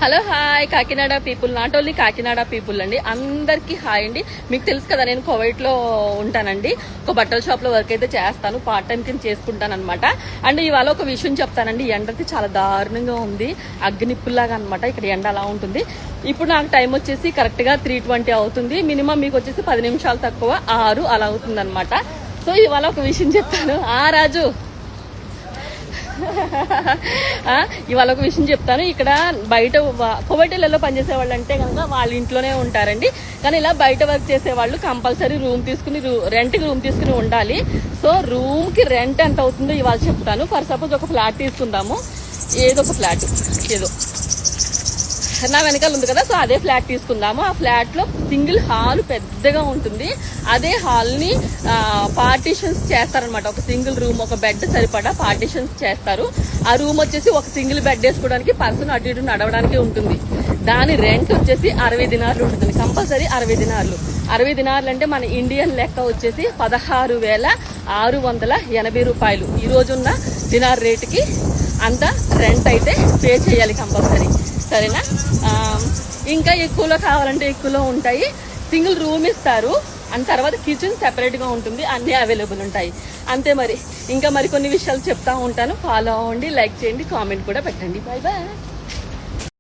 Hello hi Kakinada people, not only Kakinada people అండి, అందరికీ hi అండి. మీకు తెలుసు కదా నేను కువైట్లో ఉంటానండి. ఒక బట్టల షాప్లో వర్క్ అయితే చేస్తాను, పార్ట్ టైం కింద చేసుకుంటాను అనమాట. అండ్ ఇవాళ ఒక విషయం చెప్తానండి. ఎండ అయితే చాలా దారుణంగా ఉంది, అగ్నిప్పుల్లాగా అనమాట. ఇక్కడ ఎండ అలా ఉంటుంది. ఇప్పుడు నాకు టైం వచ్చేసి కరెక్ట్గా 3:20 అవుతుంది. మినిమం మీకు వచ్చేసి 10 నిమిషాలు తక్కువ 6 అలా అవుతుంది అనమాట. సో ఇవాళ ఒక విషయం చెప్తాను. రాజు ఇవాళ ఒక విషయం చెప్తాను. ఇక్కడ బయట కువైటీలలో పనిచేసే వాళ్ళు అంటే కనుక వాళ్ళ ఇంట్లోనే ఉంటారండి. కానీ ఇలా బయట వర్క్ చేసే వాళ్ళు కంపల్సరీ రూమ్ తీసుకుని రెంట్కి రూమ్ తీసుకుని ఉండాలి. సో రూమ్కి రెంట్ ఎంత అవుతుందో ఇవాళ చెప్తాను. ఫర్ సపోజ్ ఒక ఫ్లాట్ తీసుకుందాము, ఏదో ఒక ఫ్లాట్ ఏదో నా వెనకాల ఉంది కదా, సో అదే ఫ్లాట్ తీసుకుందాము. ఆ ఫ్లాట్లో సింగిల్ హాల్ పెద్దగా ఉంటుంది. అదే హాల్ని పార్టీషన్స్ చేస్తారనమాట. ఒక సింగిల్ రూమ్, ఒక బెడ్ సరిపడా పార్టీషన్స్ చేస్తారు. ఆ రూమ్ వచ్చేసి ఒక సింగిల్ బెడ్ వేసుకోవడానికి, పర్సన్ అటు ఇటు నడవడానికి ఉంటుంది. దాని రెంట్ వచ్చేసి 60 దినార్లు ఉంటుంది, కంపల్సరీ 60 దినార్లు. 60 దినార్లు అంటే మన ఇండియన్ లెక్క వచ్చేసి 16,680 రూపాయలు. ఈ రోజున్న దినార్ రేటుకి అంత రెంట్ అయితే పే చేయాలి కంపల్సరీ, సరేనా? ఇంకా ఎక్కువలో కావాలంటే ఎక్కువలో ఉంటాయి. సింగిల్ రూమ్ ఇస్తారు, అండ్ తర్వాత కిచెన్ సెపరేట్గా ఉంటుంది, అన్నీ అవైలబుల్ ఉంటాయి. అంతే మరి. ఇంకా మరికొన్ని విషయాలు చెప్తా ఉంటాను. ఫాలో అవ్వండి, లైక్ చేయండి, కామెంట్ కూడా పెట్టండి. Bye bye.